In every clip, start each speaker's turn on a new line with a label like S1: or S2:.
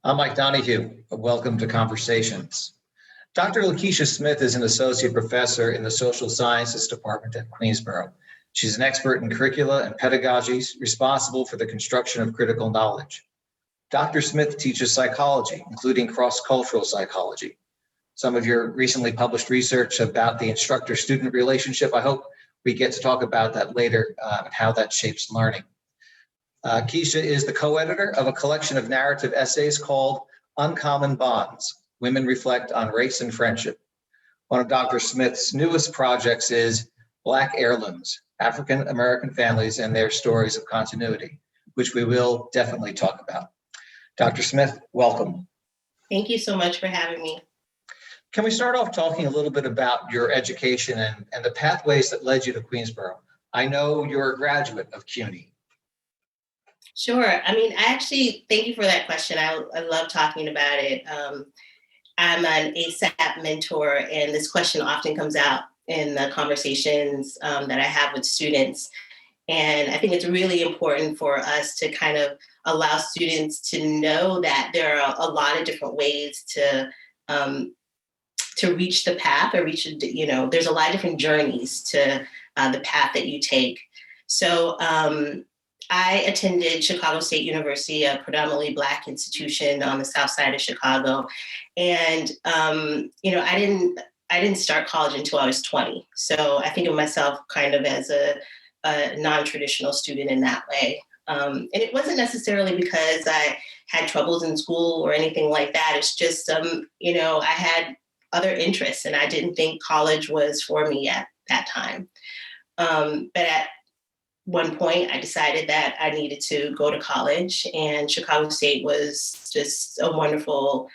S1: I'm Mike Donahue. Welcome to Conversations. Dr. Lakeisha Smith is an associate professor in the social sciences department at Queensborough. She's an expert in curricula and pedagogies responsible for the construction of critical knowledge. Dr. Smith teaches psychology, including cross-cultural psychology. Some of your recently published research about the instructor-student relationship, I hope we get to talk about that later and how that shapes learning. Keisha is the co-editor of a collection of narrative essays called Uncommon Bonds, Women Reflect on Race and Friendship. One of Dr. Smith's newest projects is Black Heirlooms, African American Families and Their Stories of Continuity, which we will definitely talk about. Dr. Smith, welcome.
S2: Thank you so much for having me.
S1: Can we start off talking a little bit about your education and the pathways that led you to Queensborough? I know you're a graduate of CUNY.
S2: Sure. I actually, thank you for that question. I love talking about it. I'm an ASAP mentor, and this question often comes out in the conversations that I have with students. And I think it's really important for us to kind of allow students to know that there are a lot of different ways to reach the path or there's a lot of different journeys to the path that you take. So I attended Chicago State University, a predominantly Black institution on the south side of Chicago. And, I didn't start college until I was 20. So I think of myself kind of as a non-traditional student in that way. And it wasn't necessarily because I had troubles in school or anything like that. It's just, I had other interests and I didn't think college was for me at that time. But at one point, I decided that I needed to go to college, and Chicago State was just a wonderful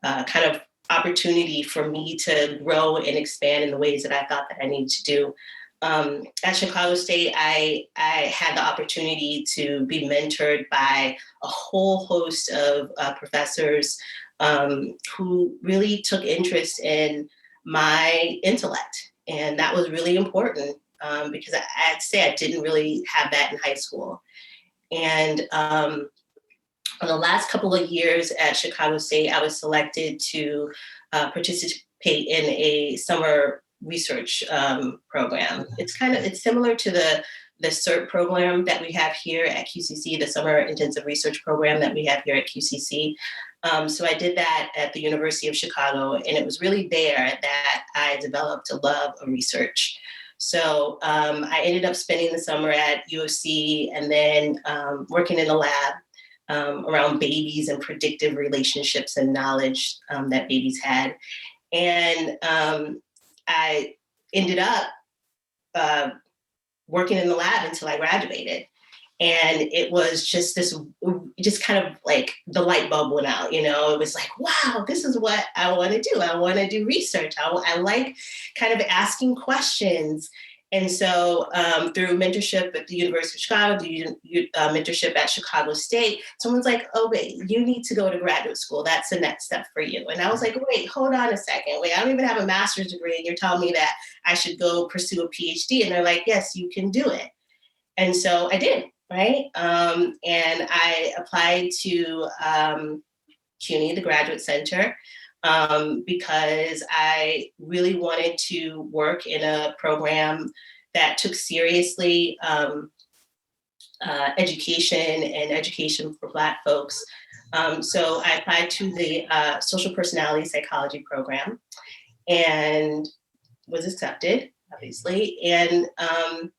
S2: kind of opportunity for me to grow and expand in the ways that I thought that I needed to do. At Chicago State, I had the opportunity to be mentored by a whole host of professors who really took interest in my intellect. And that was really important because I'd say I didn't really have that in high school. And in the last couple of years at Chicago State, I was selected to participate in a summer research program. It's similar to the CERT program that we have here at QCC, the Summer Intensive Research Program that we have here at QCC. So I did that at the University of Chicago, and it was really there that I developed a love of research. So I ended up spending the summer at UOC and then working in the lab around babies and predictive relationships and knowledge that babies had. And I ended up working in the lab until I graduated. And it was just kind of like the light bulb went out, it was like, wow, this is what I want to do. I want to do research. I like kind of asking questions. And so through mentorship at the University of Chicago, mentorship at Chicago State, someone's like, oh, wait, you need to go to graduate school. That's the next step for you. And I was like, wait, hold on a second. Wait, I don't even have a master's degree. And you're telling me that I should go pursue a PhD. And they're like, yes, you can do it. And so I did. Right. And I applied to CUNY, the Graduate Center, because I really wanted to work in a program that took seriously education for Black folks. So I applied to the Social Personality Psychology program and was accepted, obviously, and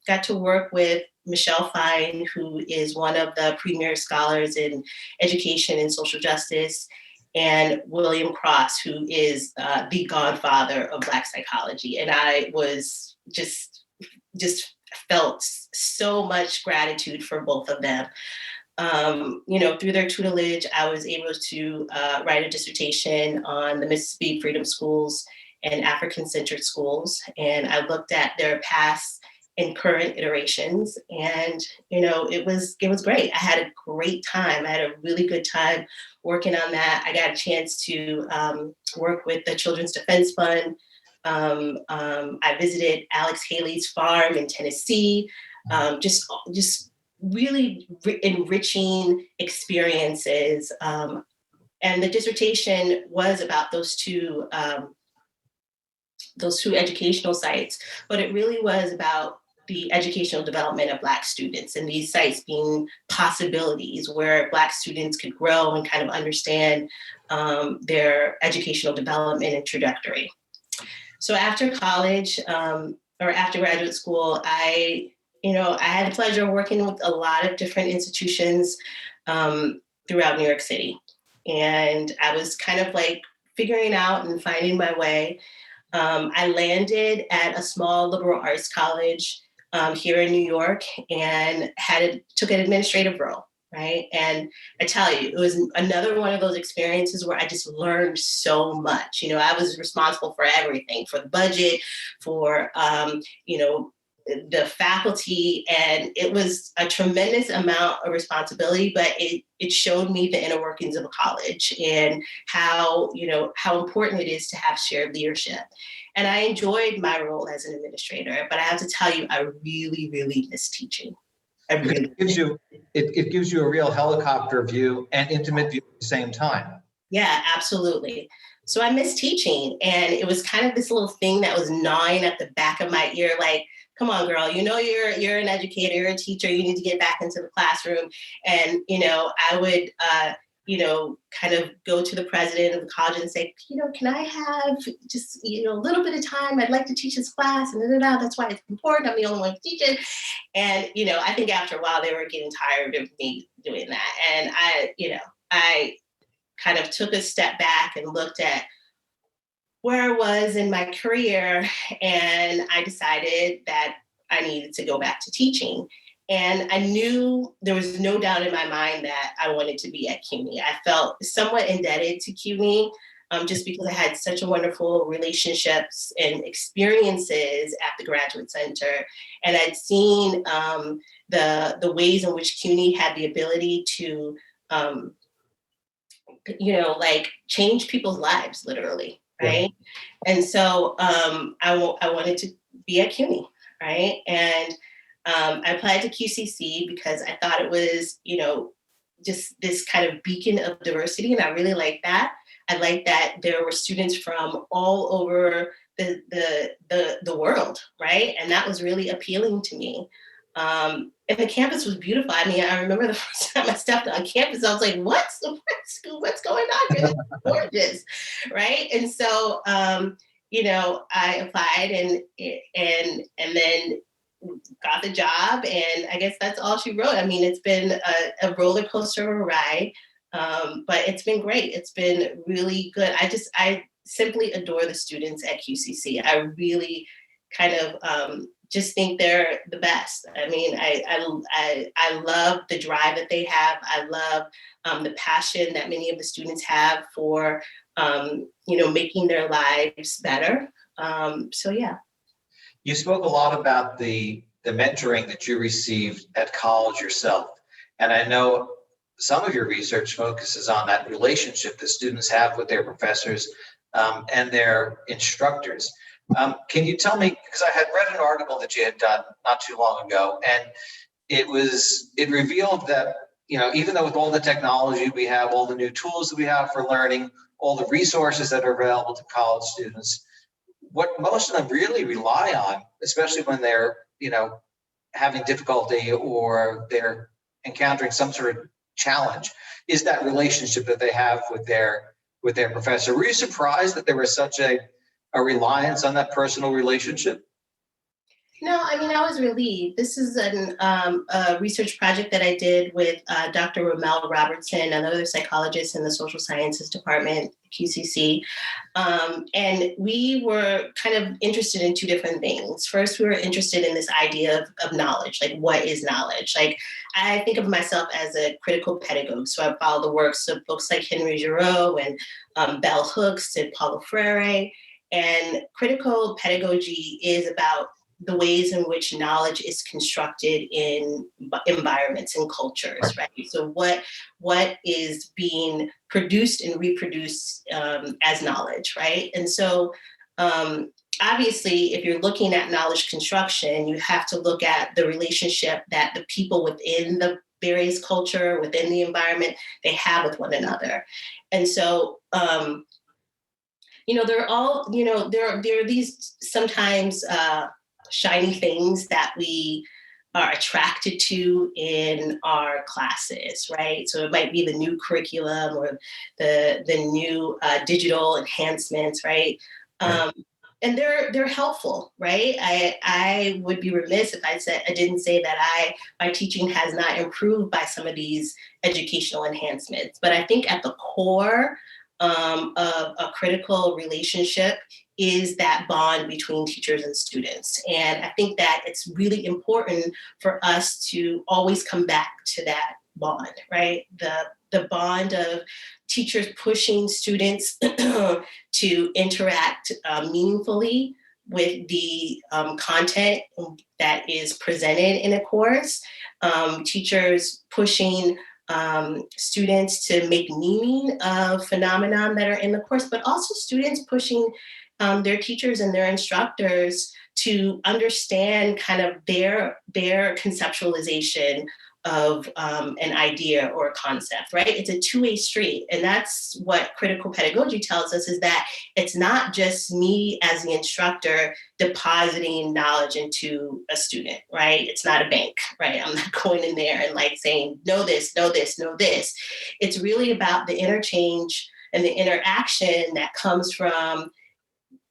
S2: got to work with Michelle Fine, who is one of the premier scholars in education and social justice, and William Cross, who is the godfather of Black psychology. And I was just felt so much gratitude for both of them. Through their tutelage, I was able to write a dissertation on the Mississippi Freedom Schools and African-centered schools. And I looked at their past and current iterations. And, it was great. I had a great time. I had a really good time working on that. I got a chance to work with the Children's Defense Fund. I visited Alex Haley's farm in Tennessee. Just really enriching experiences And the dissertation was about those two educational sites, but it really was about the educational development of Black students and these sites being possibilities where Black students could grow and kind of understand their educational development and trajectory. So after college or after graduate school, I had the pleasure of working with a lot of different institutions throughout New York City. And I was kind of like figuring out and finding my way. I landed at a small liberal arts college here in New York and took an administrative role, right? And I tell you, it was another one of those experiences where I just learned so much. I was responsible for everything, for the budget, for the faculty, and it was a tremendous amount of responsibility, but it showed me the inner workings of a college and how important it is to have shared leadership. And I enjoyed my role as an administrator, but I have to tell you, I really, really miss teaching.
S1: It gives you a real helicopter view and intimate view at the same time.
S2: Yeah, absolutely. So I miss teaching, and it was kind of this little thing that was gnawing at the back of my ear, like, come on, girl, you're an educator, you're a teacher, you need to get back into the classroom. And, I would, kind of go to the president of the college and say, can I have just, a little bit of time? I'd like to teach this class, and that's why it's important. I'm the only one to teach it. And, I think after a while they were getting tired of me doing that. And I kind of took a step back and looked at where I was in my career, and I decided that I needed to go back to teaching. And I knew there was no doubt in my mind that I wanted to be at CUNY. I felt somewhat indebted to CUNY just because I had such a wonderful relationships and experiences at the Graduate Center. And I'd seen the ways in which CUNY had the ability to, change people's lives, literally. Right. Yeah. And so I wanted to be at CUNY. Right. And I applied to QCC because I thought it was, just this kind of beacon of diversity. And I really liked that. I liked that there were students from all over the world. Right. And that was really appealing to me. And the campus was beautiful. I mean, I remember the first time I stepped on campus, I was like, what's going on here? This is gorgeous, right? And so, I applied and then got the job, and I guess that's all she wrote. I mean, it's been a roller coaster of a ride, but it's been great. It's been really good. I simply adore the students at QCC. I really kind of just think they're the best. I mean, I love the drive that they have. I love the passion that many of the students have for, making their lives better. So, yeah.
S1: You spoke a lot about the mentoring that you received at college yourself. And I know some of your research focuses on that relationship that students have with their professors and their instructors. Can you tell me, because I had read an article that you had done not too long ago, and it revealed that, even though with all the technology we have, all the new tools that we have for learning, all the resources that are available to college students, what most of them really rely on, especially when they're, having difficulty or they're encountering some sort of challenge, is that relationship that they have with their professor. Were you surprised that there was such a reliance on that personal relationship?
S2: No, I mean, I was relieved. This is a research project that I did with Dr. Ramel Robertson, another psychologist in the social sciences department, QCC. And we were kind of interested in two different things. First, we were interested in this idea of knowledge, like what is knowledge? Like, I think of myself as a critical pedagogue. So I follow the works of folks like Henry Giroux and Bell Hooks and Paulo Freire. And critical pedagogy is about the ways in which knowledge is constructed in environments and cultures, right? So what is being produced and reproduced as knowledge, right? And so obviously, if you're looking at knowledge construction, you have to look at the relationship that the people within the various culture within the environment they have with one another. And so, they're all, there are these sometimes shiny things that we are attracted to in our classes, right? So it might be the new curriculum or the new digital enhancements, right?
S1: Right.
S2: And they're helpful, right? I would be remiss if I didn't say that my teaching has not improved by some of these educational enhancements. But I think at the core of a critical relationship is that bond between teachers and students. And I think that it's really important for us to always come back to that bond, right? The bond of teachers pushing students to interact meaningfully with the content that is presented in a course, teachers pushing students to make meaning of phenomenon that are in the course, but also students pushing their teachers and their instructors to understand kind of their conceptualization of an idea or a concept, right? It's a two-way street. And that's what critical pedagogy tells us, is that it's not just me as the instructor depositing knowledge into a student, right? It's not a bank, right? I'm not going in there and like saying, know this, know this, know this. It's really about the interchange and the interaction that comes from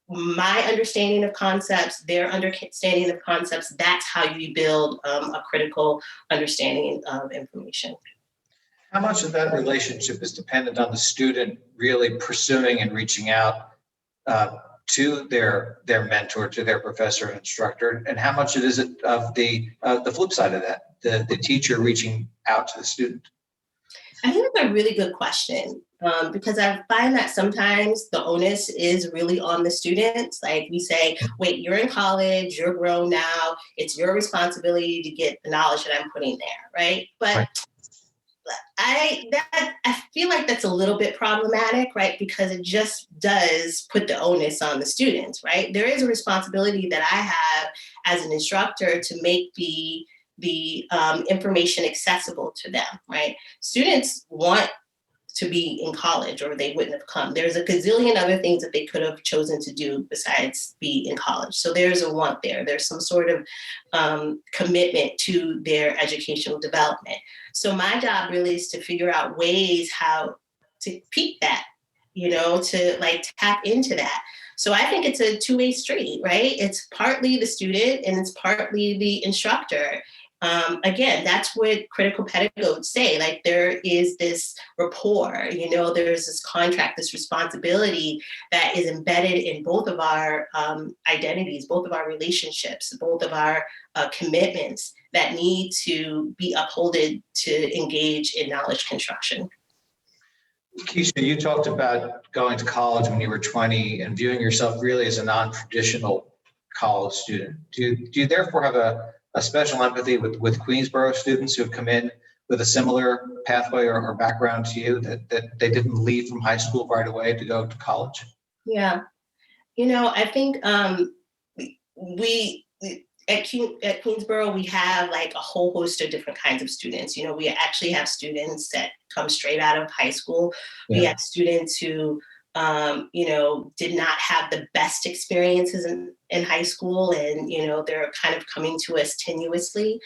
S2: my understanding of concepts, their understanding of concepts. That's how you build a critical understanding of information.
S1: How much of that relationship is dependent on the student really pursuing and reaching out to their mentor, to their professor and instructor, and how much it is of the flip side of that, the teacher reaching out to the student?
S2: I think that's a really good question, because I find that sometimes the onus is really on the students. Like we say, wait, you're in college, you're grown now, it's your responsibility to get the knowledge that I'm putting there, right? But
S1: Right.
S2: I feel like that's a little bit problematic, right? Because it just does put the onus on the students, right? There is a responsibility that I have as an instructor to make the information accessible to them, right? Students want to be in college or they wouldn't have come. There's a gazillion other things that they could have chosen to do besides be in college. So there's a want there. There's some sort of commitment to their educational development. So my job really is to figure out ways how to peak that, to like tap into that. So I think it's a two-way street, right? It's partly the student and it's partly the instructor. Again, that's what critical pedagogues say. Like there is this rapport, there's this contract, this responsibility that is embedded in both of our identities, both of our relationships, both of our commitments that need to be upholded to engage in knowledge construction.
S1: Keisha, you talked about going to college when you were 20 and viewing yourself really as a non-traditional college student. Do you therefore have a special empathy with Queensborough students who have come in with a similar pathway or background to you, that they didn't leave from high school right away to go to college?
S2: Yeah. I think we at Queensborough, we have like a whole host of different kinds of students. We actually have students that come straight out of high school. Yeah. We have students who did not have the best experiences in high school, and, they're kind of coming to us tenuously.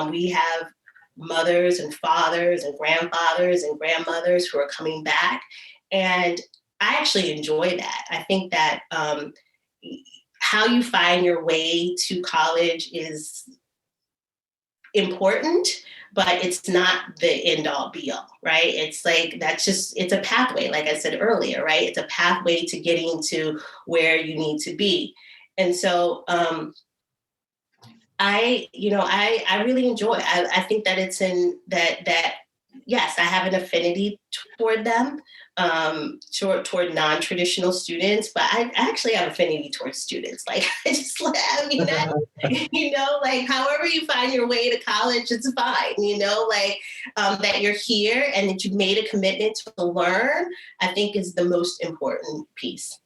S2: We have mothers and fathers and grandfathers and grandmothers who are coming back. And I actually enjoy that. I think that how you find your way to college is important, but it's not the end all be all, right? It's like, it's a pathway, like I said earlier, right? It's a pathway to getting to where you need to be. And so I really enjoy it. I think that it's in that, yes, I have an affinity toward them, toward non-traditional students, but I actually have affinity towards students. Like, like however you find your way to college, it's fine, that you're here and that you've made a commitment to learn, I think is the most important piece.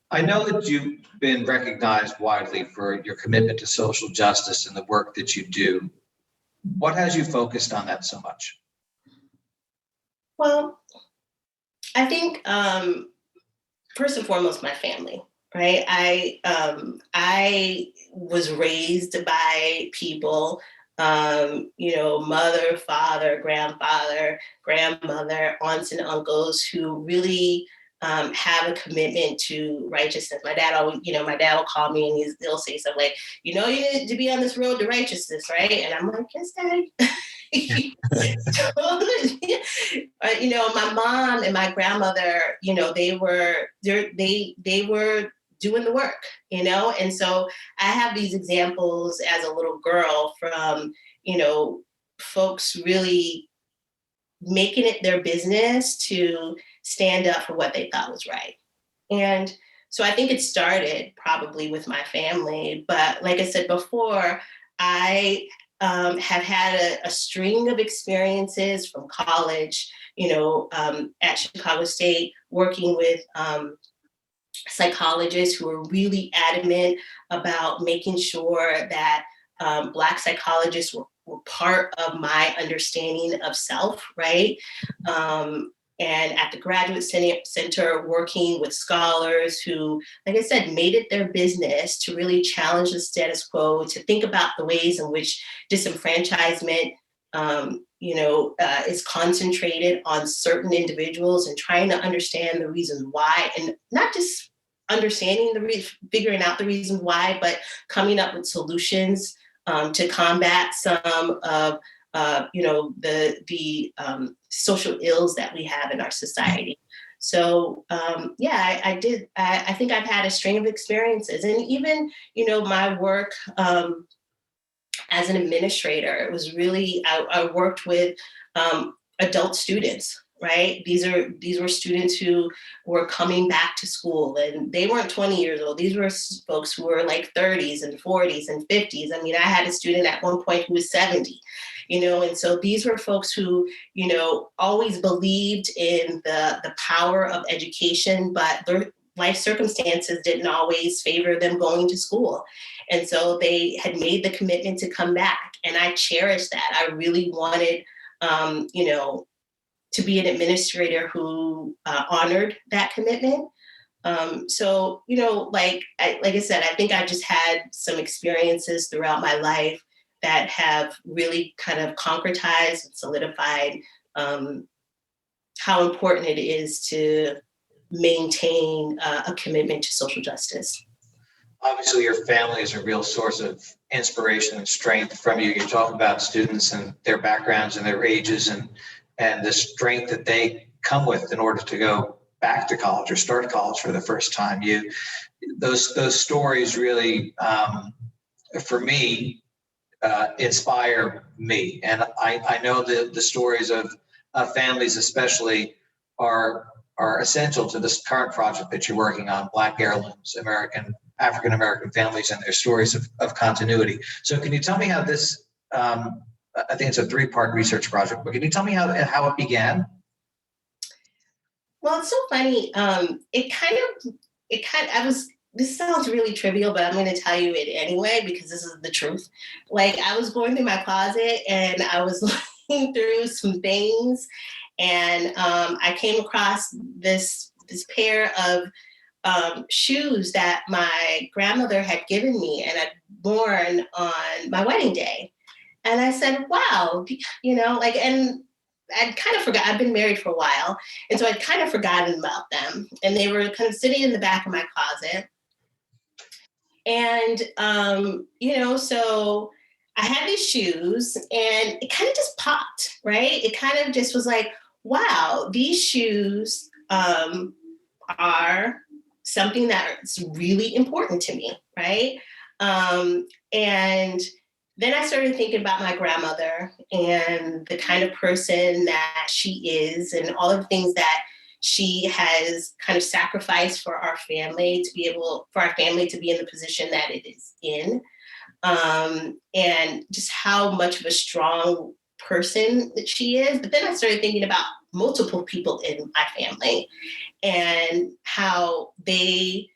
S1: I know that you've been recognized widely for your commitment to social justice and the work that you do. What has you focused on that so much?
S2: Well, I think first and foremost, my family, right? I was raised by people, mother, father, grandfather, grandmother, aunts and uncles who really have a commitment to righteousness. My dad always, my dad will call me and he'll say something like, you need to be on this road to righteousness, right? And I'm like, yes, Dad. My mom and my grandmother, they were doing the work, and so I have these examples as a little girl from, folks really making it their business to stand up for what they thought was right. And so I think it started probably with my family. But like I said before, I have had a string of experiences from college, at Chicago State, working with psychologists who are really adamant about making sure that Black psychologists were part of my understanding of self, right? And at the Graduate Center, working with scholars who, like I said, made it their business to really challenge the status quo, to think about the ways in which disenfranchisement, is concentrated on certain individuals, and trying to understand the reasons why, and not just figuring out the reasons why, but coming up with solutions to combat some of the social ills that we have in our society. So I did. I think I've had a string of experiences, and even my work as an administrator. It was really I worked with adult students. Right. These were students who were coming back to school, and they weren't 20 years old. These were folks who were like 30s and 40s and 50s. I mean, I had a student at one point who was 70, and so these were folks who, always believed in the power of education, but their life circumstances didn't always favor them going to school. And so they had made the commitment to come back. And I cherished that. I really wanted, to be an administrator who honored that commitment. Like I said, I think I just had some experiences throughout my life that have really kind of concretized and solidified how important it is to maintain a commitment to social justice.
S1: Obviously, your family is a real source of inspiration and strength from you. You talk about students and their backgrounds and their ages and the strength that they come with in order to go back to college or start college for the first time. Those stories really, for me, inspire me. And I know the stories of families especially are essential to this current project that you're working on, Black Heirlooms, African American families and their stories of continuity. So can you tell me how this, I think it's a 3-part research project, but can you tell me how it began?
S2: Well, it's so funny. This sounds really trivial, but I'm going to tell you it anyway, because this is the truth. Like, I was going through my closet and I was looking through some things, and I came across this pair of shoes that my grandmother had given me and I'd worn on my wedding day. And I said, wow, and I'd kind of forgot, I'd been married for a while. And so I'd kind of forgotten about them. And they were kind of sitting in the back of my closet. And, so I had these shoes and it kind of just popped, right? It kind of just was like, wow, these shoes are something that's really important to me, right? And then I started thinking about my grandmother and the kind of person that she is, and all of the things that she has kind of sacrificed for our family to be in the position that it is in. And just how much of a strong person that she is. But then I started thinking about multiple people in my family and how they,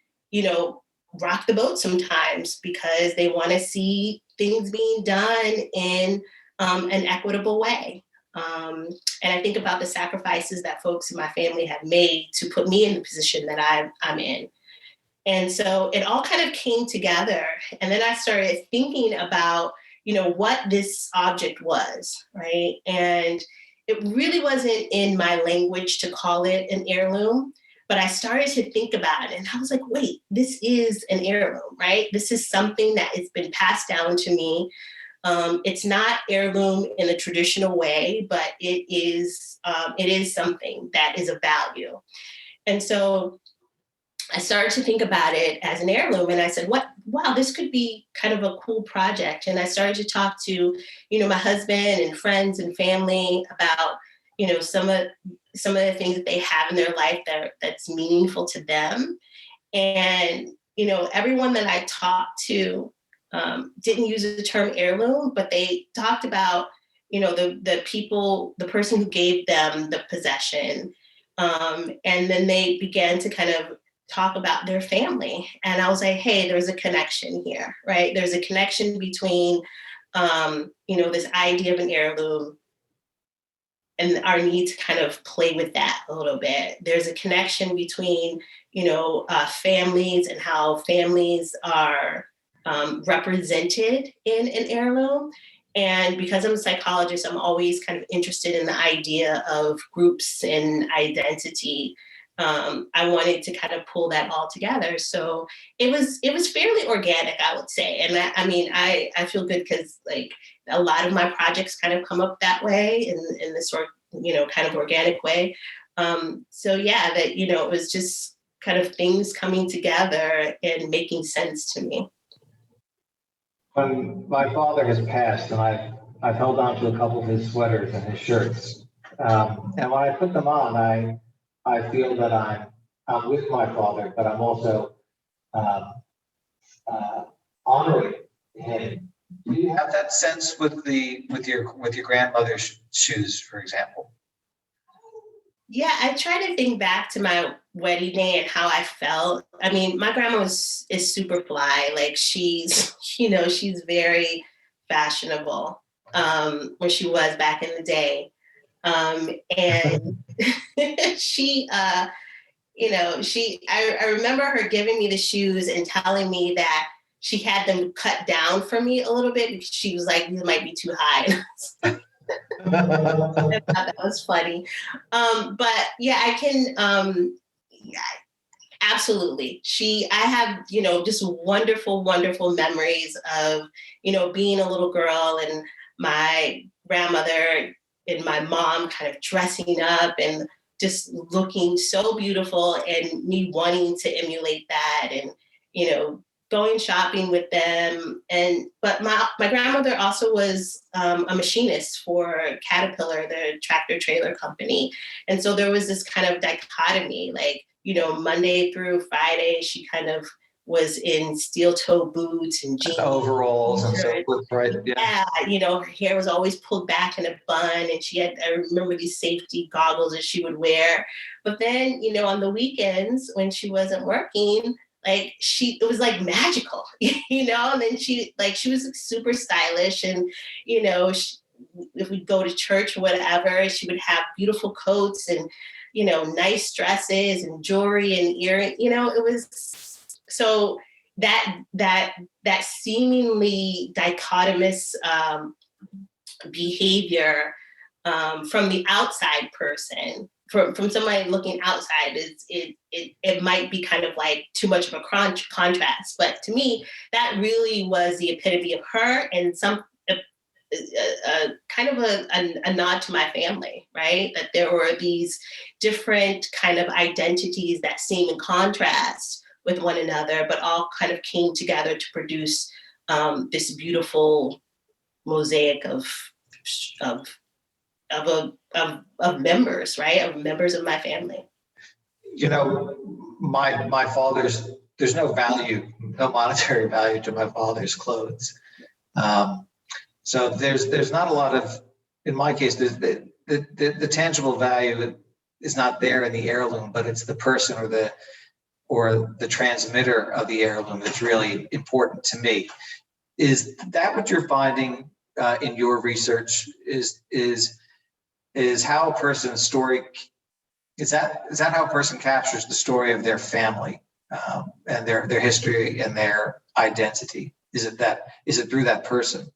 S2: rock the boat sometimes because they want to see things being done in an equitable way. And I think about the sacrifices that folks in my family have made to put me in the position that I'm in. And so it all kind of came together. And then I started thinking about, what this object was, right? And it really wasn't in my language to call it an heirloom, but I started to think about it and I was like, wait, this is an heirloom, right? This is something that has been passed down to me. It's not heirloom in a traditional way, but it is something that is of value. And so I started to think about it as an heirloom, and I said, wow, this could be kind of a cool project. And I started to talk to, my husband and friends and family about, some of the things that they have in their life that's meaningful to them. And, everyone that I talked to didn't use the term heirloom, but they talked about, the person who gave them the possession. And then they began to kind of talk about their family. And I was like, hey, there's a connection here, right? There's a connection between, this idea of an heirloom and our need to kind of play with that a little bit. There's a connection between, families and how families are represented in an heirloom. And because I'm a psychologist, I'm always kind of interested in the idea of groups and identity. I wanted to kind of pull that all together. So it was fairly organic, I would say. And I feel good because like a lot of my projects kind of come up that way in this sort of, kind of organic way. So yeah, that, it was just kind of things coming together and making sense to me.
S1: When my father has passed, and I've held on to a couple of his sweaters and his shirts, and when I put them on, I feel that I'm with my father, but I'm also honoring him. Do you have that sense with your grandmother's shoes, for example?
S2: Yeah, I try to think back to my wedding day and how I felt. I mean, my grandma is super fly. Like she's very fashionable when she was back in the day. And I remember her giving me the shoes and telling me that she had them cut down for me a little bit because she was like, these might be too high. I thought that was funny. But yeah, I can, absolutely. I have, just wonderful, wonderful memories of, being a little girl and my grandmother and my mom kind of dressing up and just looking so beautiful and me wanting to emulate that and, going shopping with them. But my grandmother also was a machinist for Caterpillar, the tractor trailer company. And so there was this kind of dichotomy, like, Monday through Friday, she kind of was in steel toe boots and jeans.
S1: Overalls and so forth, right?
S2: Yeah, her hair was always pulled back in a bun and I remember these safety goggles that she would wear. But then, on the weekends when she wasn't working, like it was like magical, and then she was like super stylish and, if we'd go to church or whatever, she would have beautiful coats and, nice dresses and jewelry and earring, it was so that seemingly dichotomous behavior from the outside person, from somebody looking outside, it might be kind of like too much of a contrast. But to me, that really was the epitome of her and some kind of a nod to my family, right? That there were these different kind of identities that seem in contrast with one another, but all kind of came together to produce this beautiful mosaic of members, right? Of members of my family.
S1: My father's, there's no monetary value to my father's clothes. So there's not a lot of, in my case, the tangible value is not there in the heirloom, but it's the person or the transmitter of the heirloom that's really important to me. Is that what you're finding in your research is how a person's story is that how a person captures the story of their family and their history and their identity? Is it through that person?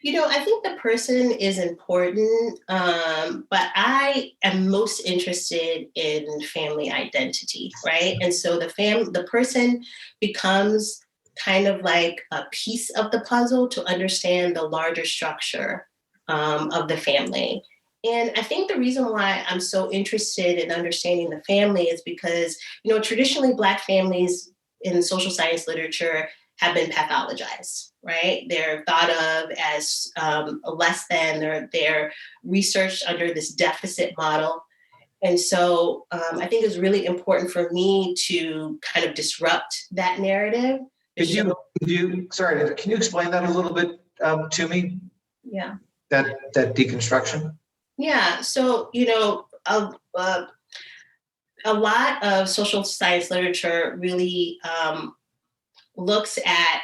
S2: I think the person is important, but I am most interested in family identity, right? And so the person becomes kind of like a piece of the puzzle to understand the larger structure of the family. And I think the reason why I'm so interested in understanding the family is because, traditionally Black families in social science literature have been pathologized, right? They're thought of as less than, they're researched under this deficit model. And so I think it's really important for me to kind of disrupt that narrative.
S1: Can you explain that a little bit to me?
S2: Yeah.
S1: That deconstruction?
S2: Yeah. So, a lot of social science literature really looks at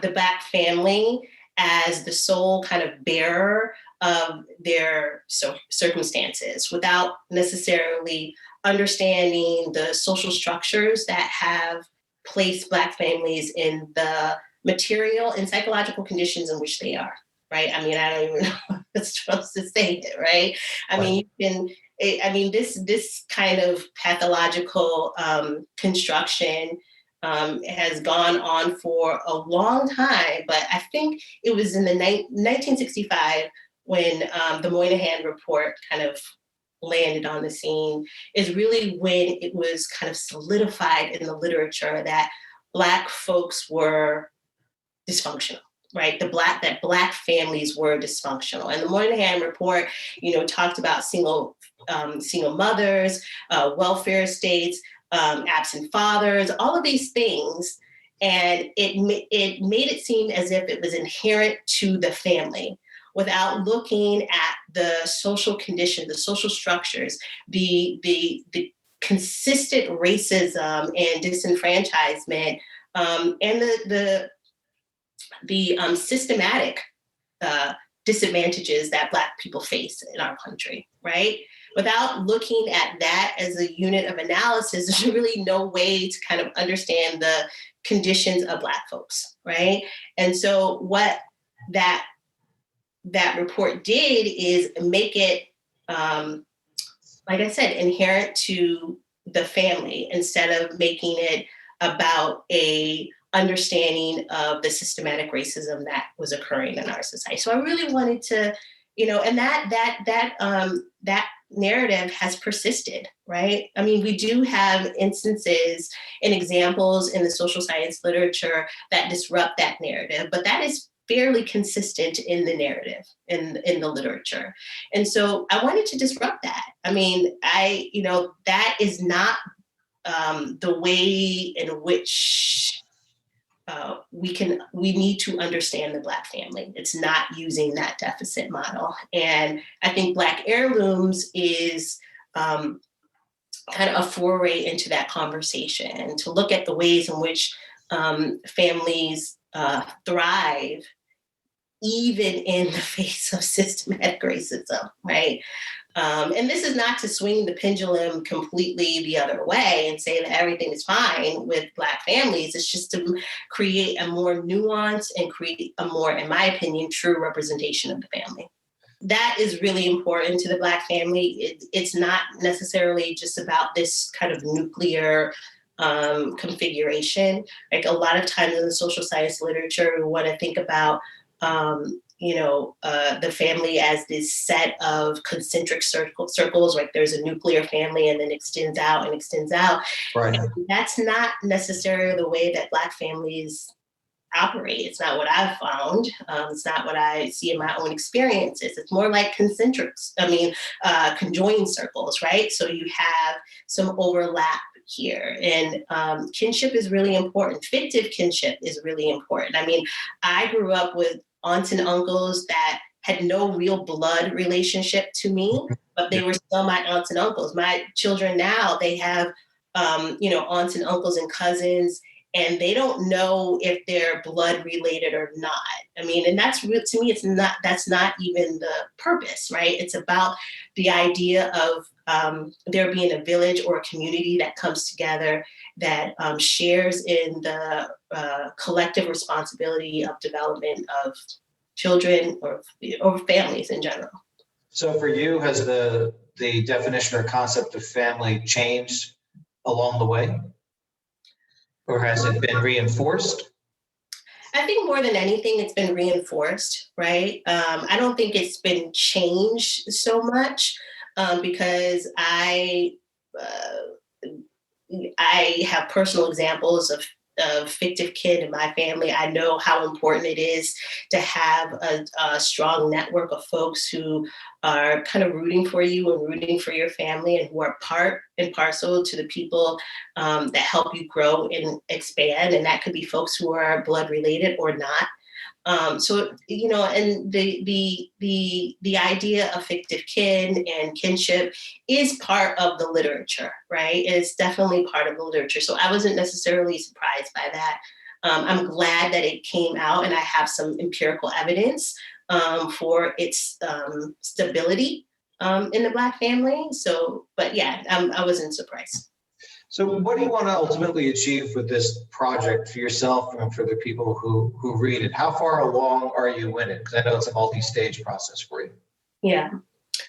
S2: the Black family as the sole kind of bearer of their circumstances without necessarily understanding the social structures that have placed Black families in the material and psychological conditions in which they are, right? I mean, I don't even know if it's supposed to say it, right? This kind of pathological construction has gone on for a long time, but I think it was in the 1965 when the Moynihan Report kind of landed on the scene, is really when it was kind of solidified in the literature that Black folks were dysfunctional, right? That Black families were dysfunctional. And the Moynihan Report, talked about single mothers, welfare states, absent fathers, all of these things. And it made it seem as if it was inherent to the family without looking at the social condition, the social structures, the consistent racism and disenfranchisement, and the systematic disadvantages that Black people face in our country, right? Without looking at that as a unit of analysis, there's really no way to kind of understand the conditions of Black folks, right? And so what that report did is make it, like I said, inherent to the family instead of making it about a understanding of the systematic racism that was occurring in our society. So I really wanted to, and that narrative has persisted, right? I mean, we do have instances and examples in the social science literature that disrupt that narrative, but that is fairly consistent in the narrative, in the literature. And so I wanted to disrupt that. I mean, that is not the way in which we need to understand the Black family. It's not using that deficit model. And I think Black Heirlooms is kind of a foray into that conversation, to look at the ways in which families thrive even in the face of systematic racism, right? And this is not to swing the pendulum completely the other way and say that everything is fine with Black families. It's just to create a more nuanced and create a more, in my opinion, true representation of the family. That is really important to the Black family. It's not necessarily just about this kind of nuclear configuration. Like a lot of times in the social science literature, we want to think about the family as this set of concentric circles, like there's a nuclear family and then extends out and extends out.
S1: Right.
S2: And that's not necessarily the way that Black families operate. It's not what I've found. It's not what I see in my own experiences. It's more like conjoined circles, right? So you have some overlap here. And kinship is really important. Fictive kinship is really important. I mean, I grew up with aunts and uncles that had no real blood relationship to me, but they were still my aunts and uncles. My children now, they have, aunts and uncles and cousins and they don't know if they're blood related or not. I mean, and that's real to me. That's not even the purpose, right? It's about the idea of there being a village or a community that comes together that shares in the collective responsibility of development of children or families in general.
S1: So for you, has the definition or concept of family changed along the way? Or has it been reinforced?
S2: I think more than anything, it's been reinforced, right? I don't think it's been changed so much because I have personal examples of fictive kid in my family. I know how important it is to have a strong network of folks who are kind of rooting for you and rooting for your family and who are part and parcel to the people that help you grow and expand. And that could be folks who are blood related or not. So and the idea of fictive kin and kinship is part of the literature, right? It's definitely part of the literature. So I wasn't necessarily surprised by that. I'm glad that it came out, and I have some empirical evidence for its stability in the Black family. So, but yeah, I wasn't surprised.
S1: So what do you want to ultimately achieve with this project for yourself and for the people who read it? How far along are you in it? Because I know it's a multi-stage process for you.
S2: Yeah.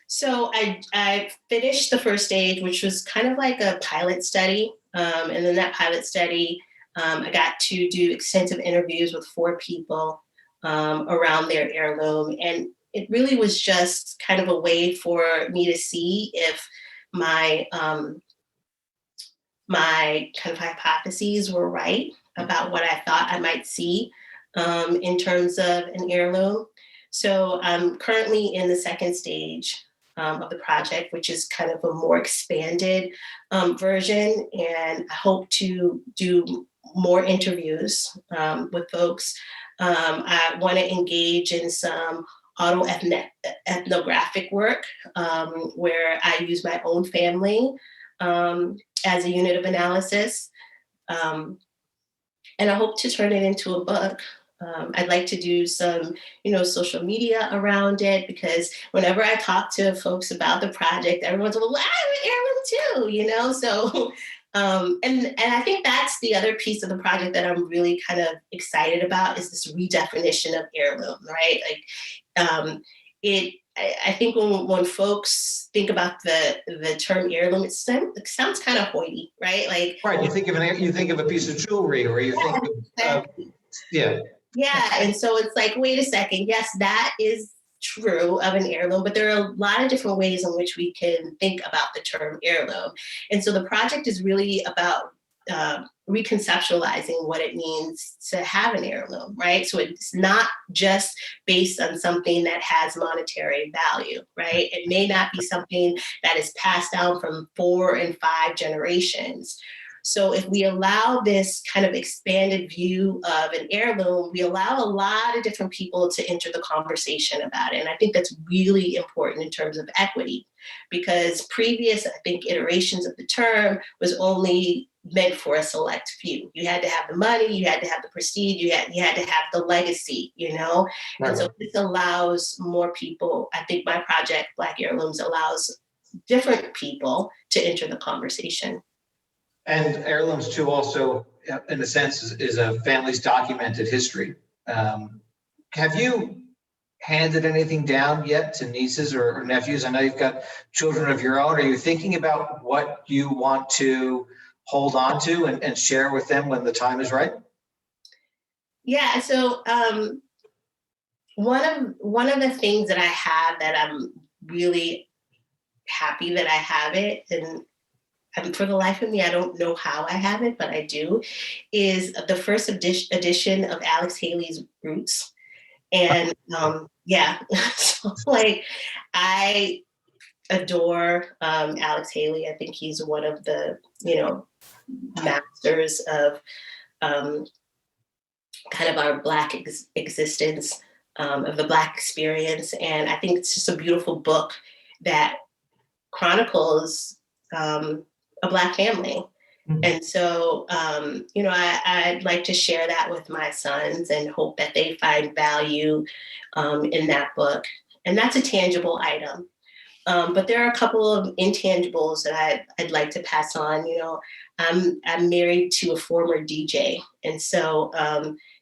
S2: So I finished the first stage, which was kind of like a pilot study. And then that pilot study, I got to do extensive interviews with 4 people around their heirloom. And it really was just kind of a way for me to see if my kind of hypotheses were right about what I thought I might see in terms of an heirloom. So I'm currently in the second stage of the project, which is kind of a more expanded version. And I hope to do more interviews with folks. I want to engage in some autoethnographic work where I use my own family as a unit of analysis. And I hope to turn it into a book. I'd like to do some, social media around it, because whenever I talk to folks about the project, everyone's like, well, I'm an heirloom too, So, and I think that's the other piece of the project that I'm really kind of excited about, is this redefinition of heirloom, right? Like, I think when folks think about the term heirloom, it sounds kind of hoity, right? Like,
S1: right, you think of a piece of jewelry, or you think of
S2: exactly.
S1: yeah.
S2: Yeah, and so it's like, wait a second, yes, that is true of an heirloom, but there are a lot of different ways in which we can think about the term heirloom. And so the project is really about reconceptualizing what it means to have an heirloom, right? So it's not just based on something that has monetary value, right? It may not be something that is passed down from 4 and 5 generations. So if we allow this kind of expanded view of an heirloom, we allow a lot of different people to enter the conversation about it. And I think that's really important in terms of equity, because previous, I think, iterations of the term was only meant for a select few. You had to have the money, you had to have the prestige, you had to have the legacy, Right. And so this allows more people. I think my project, Black Heirlooms, allows different people to enter the conversation.
S1: And heirlooms too, also, in a sense, is a family's documented history. Have you handed anything down yet to nieces or nephews? I know you've got children of your own. Are you thinking about what you want to hold on to and share with them when the time is right?
S2: Yeah. So one of the things that I have that I'm really happy that I have it, and for the life of me, I don't know how I have it, but I do, is the first edition of Alex Haley's Roots. And yeah, so like I adore Alex Haley. I think he's one of the, masters of kind of our Black existence, of the Black experience. And I think it's just a beautiful book that chronicles a Black family. And so, I'd like to share that with my sons and hope that they find value in that book. And that's a tangible item. But there are a couple of intangibles that I'd like to pass on. I'm married to a former DJ, and so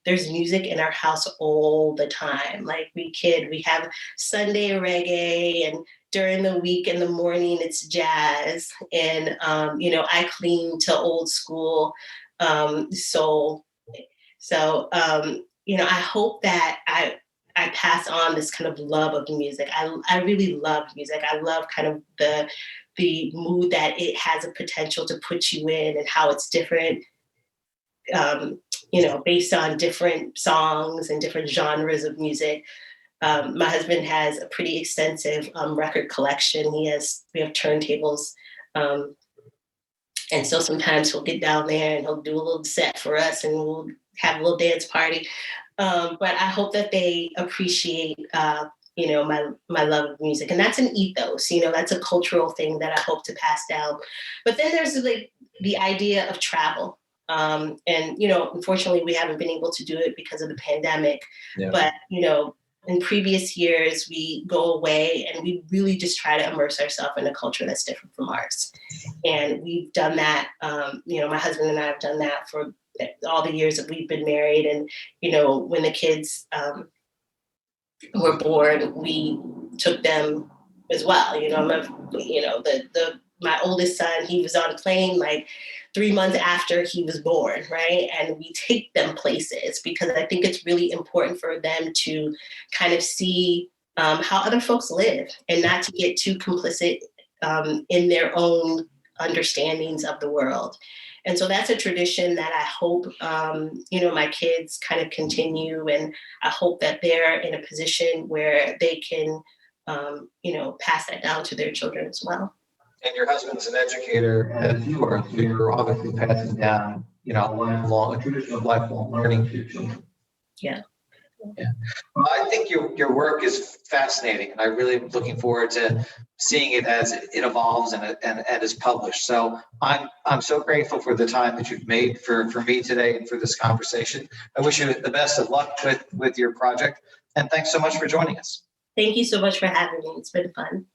S2: there's music in our house all the time. Like we have Sunday reggae, and during the week in the morning it's jazz, and I clean to old school soul. So I hope that I pass on this kind of love of music. I really love music. I love kind of the mood that it has a potential to put you in, and how it's different, based on different songs and different genres of music. My husband has a pretty extensive record collection. We have turntables. And so sometimes he'll get down there and he'll do a little set for us, and we'll have a little dance party. But I hope that they appreciate, my love of music, and that's an ethos. That's a cultural thing that I hope to pass down. But then there's like the idea of travel, and unfortunately, we haven't been able to do it because of the pandemic.
S1: Yeah.
S2: But in previous years, we go away and we really just try to immerse ourselves in a culture that's different from ours. And we've done that. My husband and I have done that for all the years that we've been married. And, when the kids were born, we took them as well. My oldest son, he was on a plane like 3 months after he was born, right? And we take them places because I think it's really important for them to kind of see how other folks live, and not to get too complicit in their own understandings of the world. And so that's a tradition that I hope, my kids kind of continue. And I hope that they're in a position where they can, pass that down to their children as well.
S1: And your husband's an educator as you are, so you're obviously passing down, a tradition of lifelong learning to your children.
S2: Yeah.
S1: Yeah. Well, I think your work is fascinating, and I really am looking forward to seeing it as it evolves and is published. So I'm so grateful for the time that you've made for me today and for this conversation. I wish you the best of luck with your project, and thanks so much for joining us.
S2: Thank you so much for having me. It's been fun.